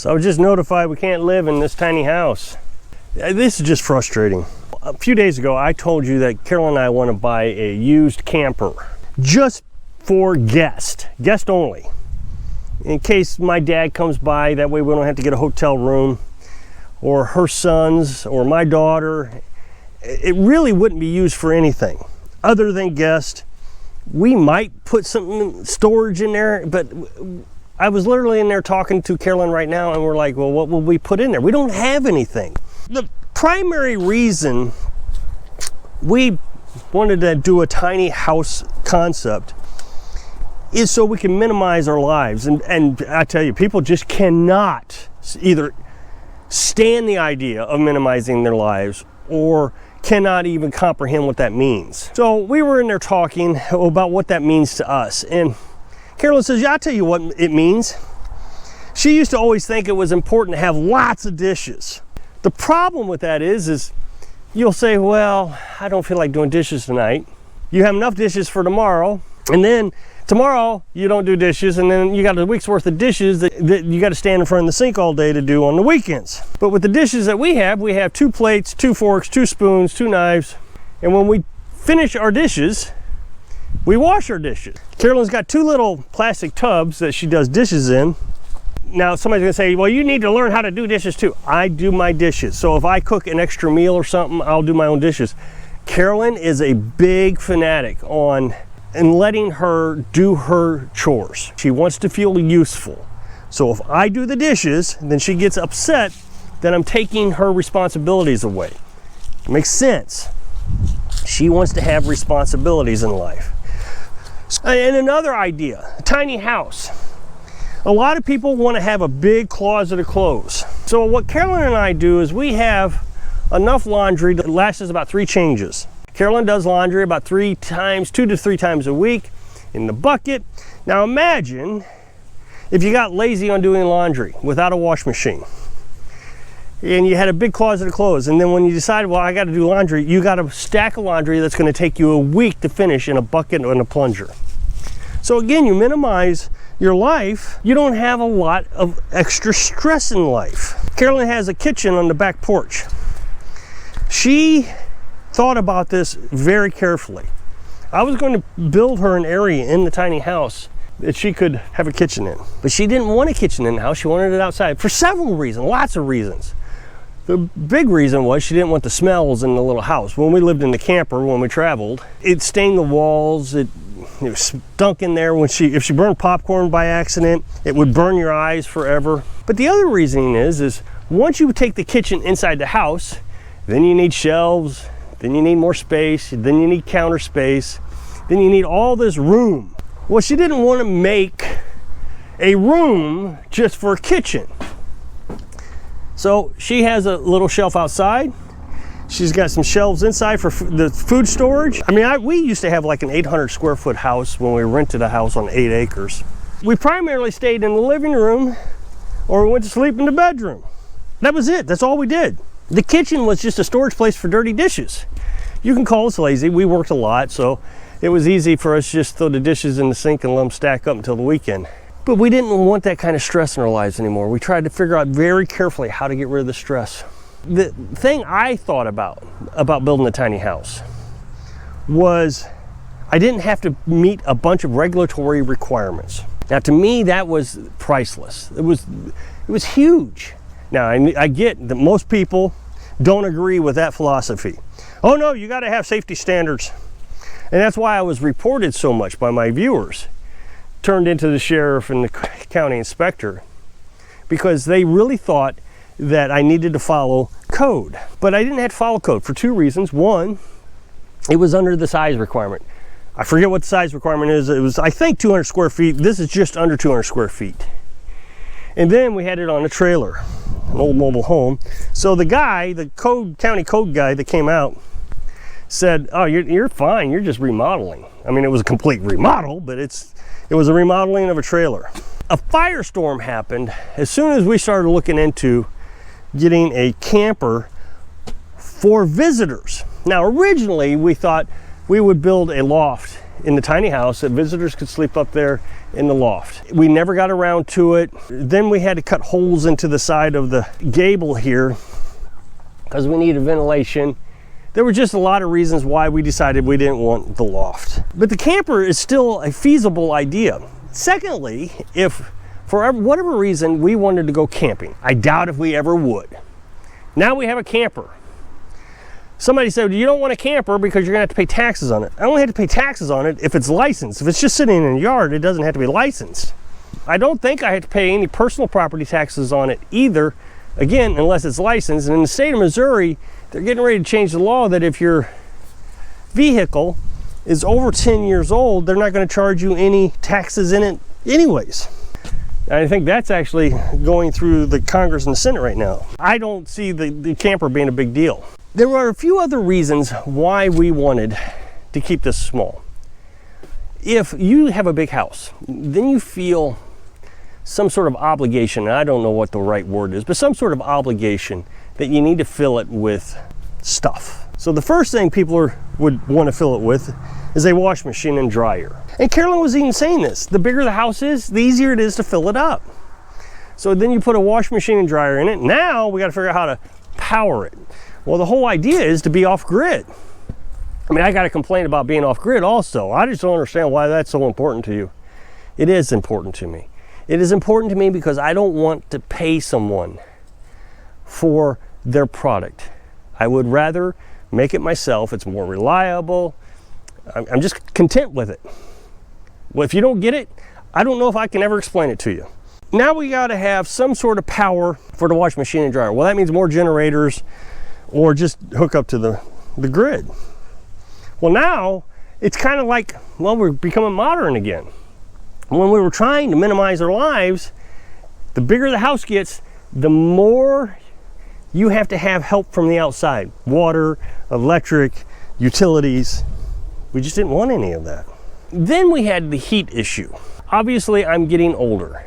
So I was just notified we can't live in this tiny house. This is just frustrating. A few days ago, I told you that Carolyn and I want to buy a used camper just for guest only. In case my dad comes by, that way we don't have to get a hotel room, or her sons, or my daughter. It really wouldn't be used for anything other than guest. We might put some storage in there, but I was literally in there talking to Carolyn right now, and we're like, well, what will we put in there? We don't have anything. The primary reason we wanted to do a tiny house concept is so we can minimize our lives. And I tell you, people just cannot either stand the idea of minimizing their lives or cannot even comprehend what that means. So we were in there talking about what that means to us. And Carolyn says, yeah, I'll tell you what it means. She used to always think it was important to have lots of dishes. The problem with that is you'll say, well, I don't feel like doing dishes tonight. You have enough dishes for tomorrow, and then tomorrow you don't do dishes, and then you got a week's worth of dishes that you got to stand in front of the sink all day to do on the weekends. But with the dishes that we have 2 plates, 2 forks, 2 spoons, 2 knives, and when we finish our dishes, we wash our dishes. Carolyn's got 2 little plastic tubs that she does dishes in. Now somebody's gonna say, well, you need to learn how to do dishes too. I do my dishes. So if I cook an extra meal or something, I'll do my own dishes. Carolyn is a big fanatic on letting her do her chores. She wants to feel useful. So if I do the dishes, then she gets upset that I'm taking her responsibilities away. It makes sense. She wants to have responsibilities in life. And another idea, a tiny house. A lot of people want to have a big closet of clothes. So what Carolyn and I do is we have enough laundry that lasts us about 3 changes. Carolyn does laundry about 2 to 3 times a week in the bucket. Now imagine if you got lazy on doing laundry without a wash machine, and you had a big closet of clothes, and then when you decided, well, I got to do laundry, you got a stack of laundry that's going to take you a week to finish in a bucket and a plunger. So again, you minimize your life. You don't have a lot of extra stress in life. Carolyn has a kitchen on the back porch. She thought about this very carefully. I was going to build her an area in the tiny house that she could have a kitchen in, but she didn't want a kitchen in the house. She wanted it outside for several reasons, lots of reasons. The big reason was she didn't want the smells in the little house. When we lived in the camper, when we traveled, it stained the walls. It stunk in there. If she burned popcorn by accident, it would burn your eyes forever. But the other reason is once you take the kitchen inside the house, then you need shelves, then you need more space, then you need counter space, then you need all this room. Well, she didn't want to make a room just for a kitchen. So she has a little shelf outside. She's got some shelves inside for the food storage. I mean, we used to have like an 800 square foot house when we rented a house on 8 acres. We primarily stayed in the living room, or we went to sleep in the bedroom. That was it. That's all we did. The kitchen was just a storage place for dirty dishes. You can call us lazy. We worked a lot, so it was easy for us to just throw the dishes in the sink and let them stack up until the weekend. But we didn't want that kind of stress in our lives anymore. We tried to figure out very carefully how to get rid of the stress. The thing I thought about building a tiny house was I didn't have to meet a bunch of regulatory requirements. Now, to me, that was priceless. It was huge. Now, I get that most people don't agree with that philosophy. Oh no, you got to have safety standards. And that's why I was reported so much by my viewers, turned into the sheriff and the county inspector, because they really thought that I needed to follow code. But I didn't have to follow code for 2 reasons. One, it was under the size requirement. I forget what the size requirement is. It was, I think, 200 square feet. This is just under 200 square feet. And then we had it on a trailer, an old mobile home. So the guy, the county code guy that came out, said, oh, you're fine, you're just remodeling. I mean, it was a complete remodel, but it was a remodeling of a trailer. A firestorm happened as soon as we started looking into getting a camper for visitors. Now, originally we thought we would build a loft in the tiny house that visitors could sleep up there in the loft. We never got around to it. Then we had to cut holes into the side of the gable here because we needed ventilation. There were just a lot of reasons why we decided we didn't want the loft. But the camper is still a feasible idea. Secondly, if for whatever reason we wanted to go camping, I doubt if we ever would. Now we have a camper. Somebody said, you don't want a camper because you're gonna have to pay taxes on it. I only have to pay taxes on it if it's licensed. If it's just sitting in a yard, it doesn't have to be licensed. I don't think I have to pay any personal property taxes on it either, again, unless it's licensed. And in the state of Missouri, they're getting ready to change the law that if your vehicle is over 10 years old, they're not gonna charge you any taxes in it anyways. And I think that's actually going through the Congress and the Senate right now. I don't see the camper being a big deal. There were a few other reasons why we wanted to keep this small. If you have a big house, then you feel some sort of obligation, and I don't know what the right word is, but some sort of obligation that you need to fill it with stuff. So the first thing people would want to fill it with is a wash machine and dryer. And Carolyn was even saying this, the bigger the house is, the easier it is to fill it up. So then you put a wash machine and dryer in it. Now we got to figure out how to power it. Well, the whole idea is to be off grid. I mean, I got to complain about being off grid also. I just don't understand why that's so important to you. It is important to me. It is important to me because I don't want to pay someone for their product. I would rather make it myself. It's more reliable. I'm just content with it. Well, if you don't get it, I don't know if I can ever explain it to you. Now we got to have some sort of power for the wash machine and dryer. Well, that means more generators or just hook up to the grid. Well, now it's kind of like, well, we're becoming modern again. When we were trying to minimize our lives, the bigger the house gets, the more you have to have help from the outside. Water, electric, utilities. We just didn't want any of that. Then we had the heat issue. Obviously, I'm getting older.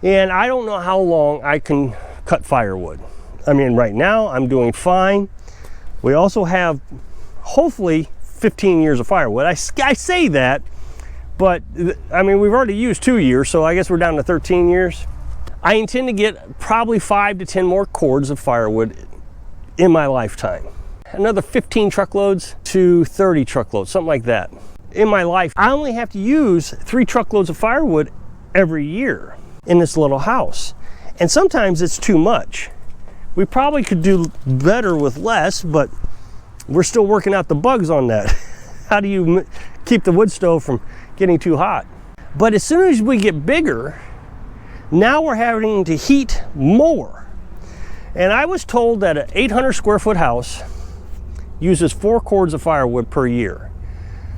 And I don't know how long I can cut firewood. I mean, right now I'm doing fine. We also have, hopefully, 15 years of firewood. I say that, but I mean, we've already used 2 years, so I guess we're down to 13 years. I intend to get probably 5 to 10 more cords of firewood in my lifetime. Another 15 truckloads to 30 truckloads, something like that. In my life, I only have to use 3 truckloads of firewood every year in this little house. And sometimes it's too much. We probably could do better with less, but we're still working out the bugs on that. How do you keep the wood stove from getting too hot? But as soon as we get bigger, now we're having to heat more. And I was told that an 800 square foot house uses 4 cords of firewood per year.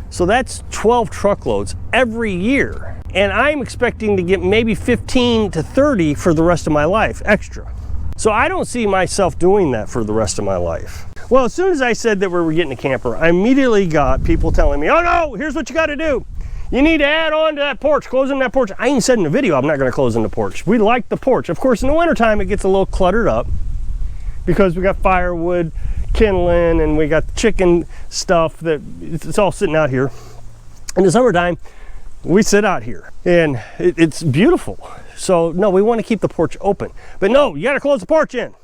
So that's 12 truckloads every year. And I'm expecting to get maybe 15 to 30 for the rest of my life, extra. So I don't see myself doing that for the rest of my life. Well, as soon as I said that we were getting a camper, I immediately got people telling me, oh no, here's what you got to do. You need to add on to that porch, close in that porch. I even said in the video, I'm not going to close in the porch. We like the porch. Of course, in the wintertime, it gets a little cluttered up because we got firewood, kindling, and we got chicken stuff that it's all sitting out here. In the summertime, we sit out here and it's beautiful. So no, we want to keep the porch open, but no, you got to close the porch in.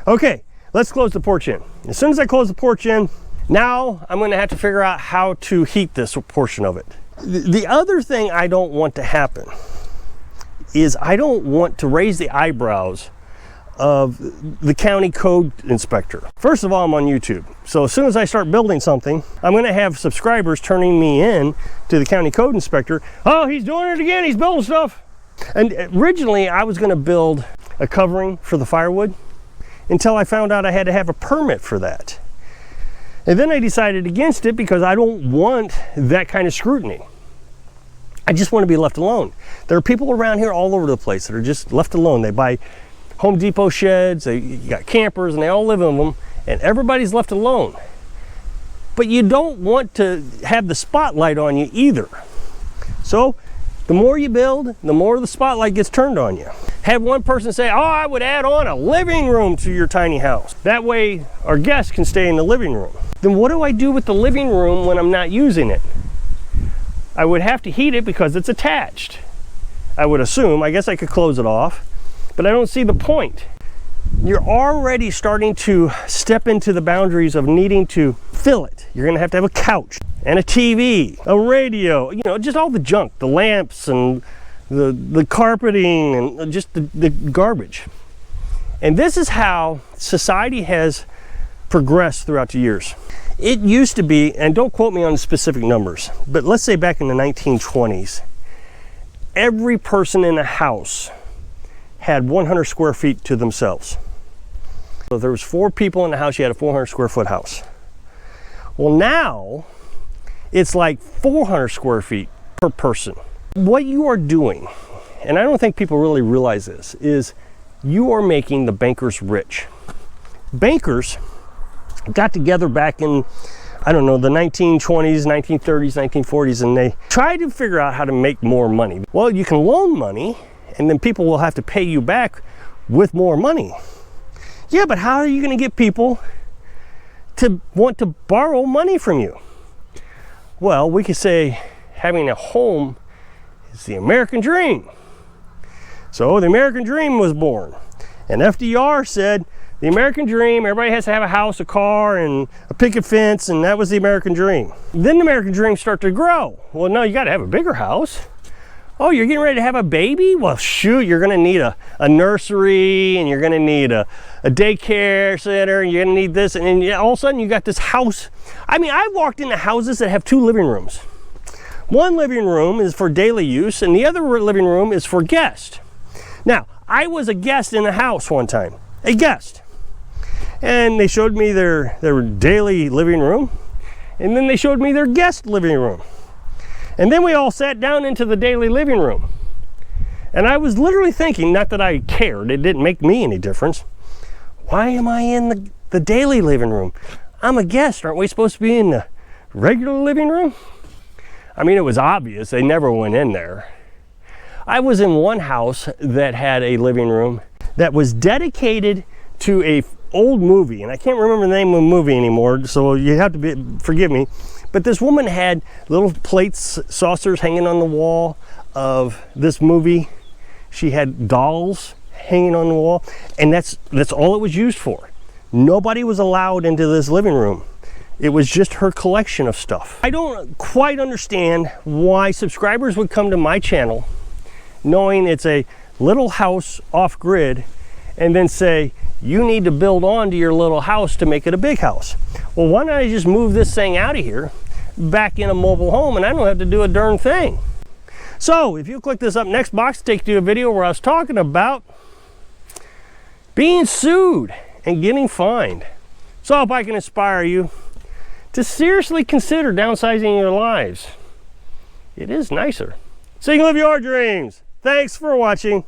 Okay, let's close the porch in. As soon as I close the porch in, now I'm going to have to figure out how to heat this portion of it. The other thing I don't want to happen is I don't want to raise the eyebrows of the county code inspector. First of all, I'm on YouTube. So as soon as I start building something, I'm going to have subscribers turning me in to the county code inspector. Oh, he's doing it again. He's building stuff. And originally I was going to build a covering for the firewood until I found out I had to have a permit for that. And then I decided against it because I don't want that kind of scrutiny. I just want to be left alone. There are people around here all over the place that are just left alone. They buy Home Depot sheds, they got campers, and they all live in them, and everybody's left alone. But you don't want to have the spotlight on you either. So the more you build, the more the spotlight gets turned on you. Have one person say, oh, I would add on a living room to your tiny house. That way our guests can stay in the living room. Then what do I do with the living room when I'm not using it? I would have to heat it because it's attached. I would assume. I guess I could close it off, but I don't see the point. You're already starting to step into the boundaries of needing to fill it. You're gonna have to have a couch and a TV, a radio, you know, just all the junk, the lamps and the carpeting and just the garbage. And this is how society has progressed throughout the years. It used to be, and don't quote me on specific numbers, but let's say back in the 1920s, every person in a house had 100 square feet to themselves. So if there was 4 people in the house, you had a 400 square foot house. Well, now it's like 400 square feet per person. What you are doing, and I don't think people really realize this, is you are making the bankers rich. Bankers got together back in, I don't know, the 1920s, 1930s, 1940s, and they tried to figure out how to make more money. Well, you can loan money, and then people will have to pay you back with more money. Yeah, but how are you going to get people to want to borrow money from you? Well, we could say having a home is the American dream. So the American dream was born. And FDR said, the American dream, everybody has to have a house, a car, and a picket fence, and that was the American dream. Then the American dream started to grow. Well, no, you got to have a bigger house. Oh, you're getting ready to have a baby? Well, shoot, you're going to need a nursery, and you're going to need a daycare center, and you're going to need this, and then all of a sudden you got this house. I mean, I walked into houses that have 2 living rooms. One living room is for daily use, and the other living room is for guests. Now, I was a guest in a house one time, a guest. And they showed me their daily living room, and then they showed me their guest living room. And then we all sat down into the daily living room. And I was literally thinking, not that I cared, it didn't make me any difference. Why am I in the daily living room? I'm a guest, aren't we supposed to be in the regular living room? I mean, it was obvious, they never went in there. I was in one house that had a living room that was dedicated to a old movie, and I can't remember the name of the movie anymore, so you have to forgive me. But this woman had little plates, saucers hanging on the wall of this movie. She had dolls hanging on the wall, and that's all it was used for. Nobody was allowed into this living room. It was just her collection of stuff. I don't quite understand why subscribers would come to my channel knowing it's a little house off grid and then say, you need to build onto your little house to make it a big house. Well, why don't I just move this thing out of here back in a mobile home, and I don't have to do a darn thing. So if you click this up next box, take you to a video where I was talking about being sued and getting fined. So I hope I can inspire you to seriously consider downsizing your lives. It is nicer. So you can live your dreams. Thanks for watching.